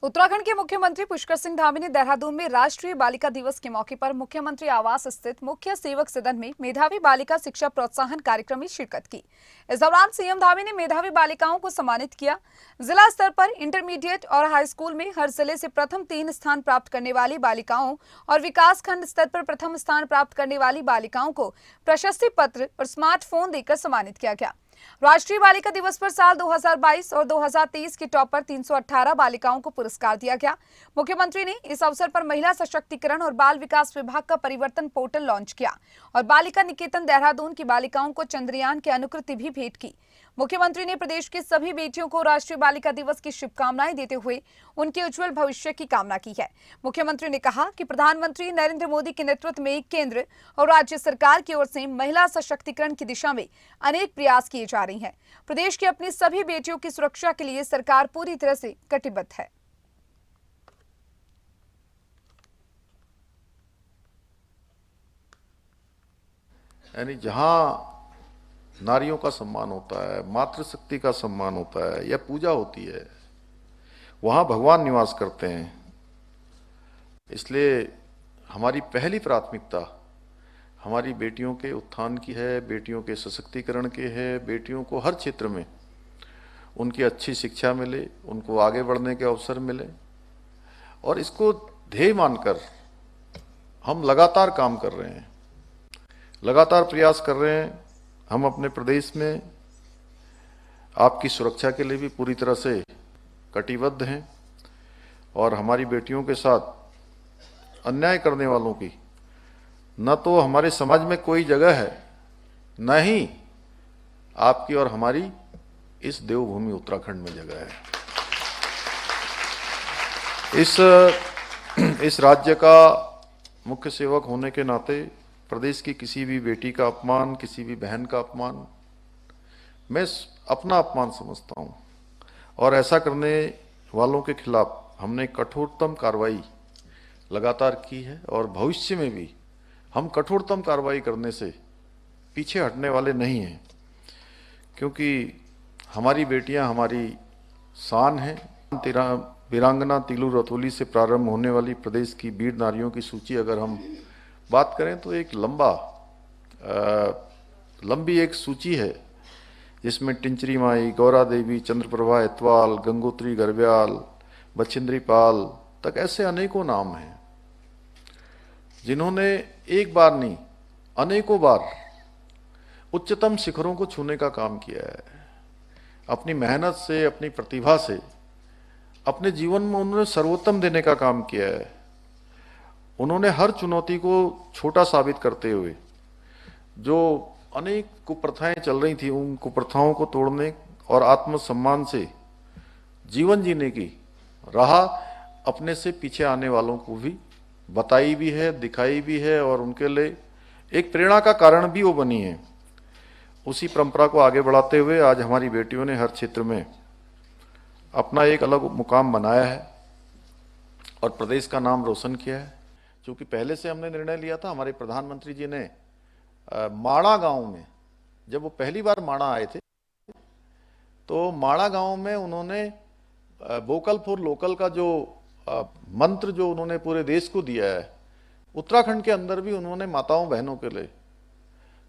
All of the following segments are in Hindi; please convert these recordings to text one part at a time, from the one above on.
उत्तराखंड के मुख्यमंत्री पुष्कर सिंह धामी ने देहरादून में राष्ट्रीय बालिका दिवस के मौके पर मुख्यमंत्री आवास स्थित मुख्य सेवक सदन में मेधावी बालिका शिक्षा प्रोत्साहन कार्यक्रम में शिरकत की। इस दौरान सीएम धामी ने मेधावी बालिकाओं को सम्मानित किया। जिला स्तर पर इंटरमीडिएट और हाई स्कूल में हर जिले से प्रथम 3 स्थान प्राप्त करने वाली बालिकाओं और विकास खंड स्तर पर प्रथम स्थान प्राप्त करने वाली बालिकाओं को प्रशस्ति पत्र और स्मार्टफोन देकर सम्मानित किया गया। राष्ट्रीय बालिका दिवस पर साल 2022 और 2023 की टॉपर 318 बालिकाओं को पुरस्कार दिया गया। मुख्यमंत्री ने इस अवसर पर महिला सशक्तिकरण और बाल विकास विभाग का परिवर्तन पोर्टल लॉन्च किया और बालिका निकेतन देहरादून की बालिकाओं को चंद्रयान की अनुकृति भी भेंट की। मुख्यमंत्री ने प्रदेश की सभी बेटियों को राष्ट्रीय बालिका दिवस की शुभकामनाएं देते हुए उनके उज्जवल भविष्य की कामना की है। मुख्यमंत्री ने कहा कि प्रधानमंत्री नरेंद्र मोदी के नेतृत्व में केंद्र और राज्य सरकार की ओर से महिला सशक्तिकरण की दिशा में अनेक प्रयास किए जा रहे हैं। प्रदेश की अपनी सभी बेटियों की सुरक्षा के लिए सरकार पूरी तरह से कटिबद्ध है। यानी जहां नारियों का सम्मान होता है, मातृशक्ति का सम्मान होता है या पूजा होती है, वहां भगवान निवास करते हैं। इसलिए हमारी पहली प्राथमिकता हमारी बेटियों के उत्थान की है, बेटियों के सशक्तिकरण की है। बेटियों को हर क्षेत्र में उनकी अच्छी शिक्षा मिले, उनको आगे बढ़ने के अवसर मिले, और इसको ध्येय मानकर हम लगातार काम कर रहे हैं, लगातार प्रयास कर रहे हैं। हम अपने प्रदेश में आपकी सुरक्षा के लिए भी पूरी तरह से कटिबद्ध हैं और हमारी बेटियों के साथ अन्याय करने वालों की न तो हमारे समाज में कोई जगह है, न ही आपकी और हमारी इस देवभूमि उत्तराखंड में जगह है। इस राज्य का मुख्य सेवक होने के नाते प्रदेश की किसी भी बेटी का अपमान, किसी भी बहन का अपमान मैं अपना अपमान समझता हूं, और ऐसा करने वालों के खिलाफ हमने कठोरतम कार्रवाई लगातार की है और भविष्य में भी हम कठोरतम कार्रवाई करने से पीछे हटने वाले नहीं हैं, क्योंकि हमारी बेटियां हमारी शान हैं। वीरांगना तिलू रतौली से प्रारंभ होने वाली प्रदेश की वीर नारियों की सूची अगर हम बात करें तो एक लंबी एक सूची है, जिसमें टिंचरी माई, गौरा देवी, चंद्रप्रभा एतवाल, गंगोत्री गरब्याल, बछिंद्री पाल तक ऐसे अनेकों नाम हैं जिन्होंने एक बार नहीं अनेकों बार उच्चतम शिखरों को छूने का काम किया है। अपनी मेहनत से, अपनी प्रतिभा से, अपने जीवन में उन्होंने सर्वोत्तम देने का काम किया है। उन्होंने हर चुनौती को छोटा साबित करते हुए जो अनेक कुप्रथाएं चल रही थी, उन कुप्रथाओं को तोड़ने और आत्मसम्मान से जीवन जीने की राह अपने से पीछे आने वालों को भी बताई भी है, दिखाई भी है, और उनके लिए एक प्रेरणा का कारण भी वो बनी है। उसी परंपरा को आगे बढ़ाते हुए आज हमारी बेटियों ने हर क्षेत्र में अपना एक अलग मुकाम बनाया है और प्रदेश का नाम रोशन किया है। क्योंकि पहले से हमने निर्णय लिया था, हमारे प्रधानमंत्री जी ने माणा गांव में, जब वो पहली बार माणा आए थे, तो माणा गांव में उन्होंने वोकल फॉर लोकल का जो मंत्र जो उन्होंने पूरे देश को दिया है, उत्तराखंड के अंदर भी उन्होंने माताओं बहनों के लिए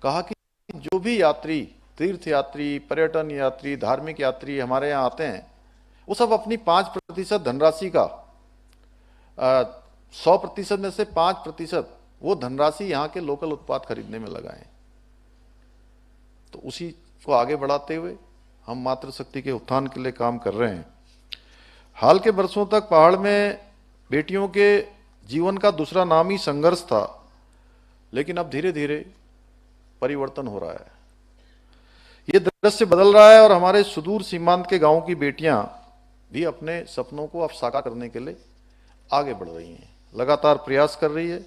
कहा कि जो भी यात्री, तीर्थ यात्री, पर्यटन यात्री, धार्मिक यात्री हमारे यहाँ आते हैं, वो सब अपनी 5% धनराशि का 100% में से 5% वो धनराशि यहाँ के लोकल उत्पाद खरीदने में लगाएं। तो उसी को आगे बढ़ाते हुए हम मातृशक्ति के उत्थान के लिए काम कर रहे हैं। हाल के वर्षों तक पहाड़ में बेटियों के जीवन का दूसरा नाम ही संघर्ष था, लेकिन अब धीरे धीरे परिवर्तन हो रहा है। ये दृश्य बदल रहा है और हमारे सुदूर सीमांत के गांवों की बेटियां भी अपने सपनों को अब साकार करने के लिए आगे बढ़ रही हैं, लगातार प्रयास कर रही है।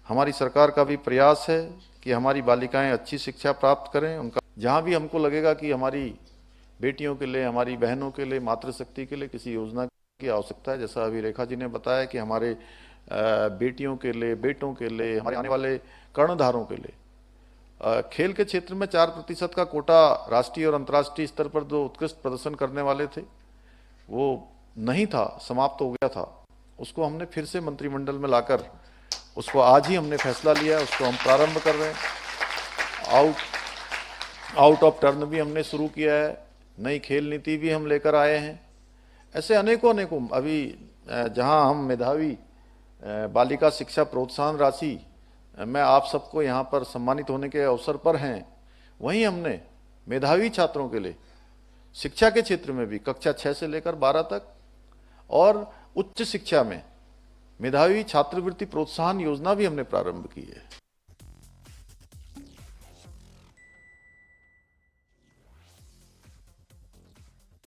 हमारी सरकार का भी प्रयास है कि हमारी बालिकाएं अच्छी शिक्षा प्राप्त करें। उनका जहां भी हमको लगेगा कि हमारी बेटियों के लिए, हमारी बहनों के लिए, मातृशक्ति के लिए किसी योजना की आवश्यकता है, जैसा अभी रेखा जी ने बताया कि हमारे बेटियों के लिए, बेटों के लिए, हमारे आने वाले कर्णधारों के लिए खेल के क्षेत्र में 4% का कोटा राष्ट्रीय और अंतर्राष्ट्रीय स्तर पर जो उत्कृष्ट प्रदर्शन करने वाले थे वो नहीं था, समाप्त हो गया था, उसको हमने फिर से मंत्रिमंडल में लाकर उसको आज ही हमने फैसला लिया है, उसको हम प्रारंभ कर रहे हैं। आउट ऑफ टर्न भी हमने शुरू किया है, नई खेल नीति भी हम लेकर आए हैं। ऐसे अनेकों अभी जहां हम मेधावी बालिका शिक्षा प्रोत्साहन राशि में आप सबको यहाँ पर सम्मानित होने के अवसर पर हैं, वहीं हमने मेधावी छात्रों के लिए शिक्षा के क्षेत्र में भी कक्षा 6 से लेकर 12 तक और उच्च शिक्षा में मेधावी छात्रवृत्ति प्रोत्साहन योजना भी हमने प्रारंभ की है।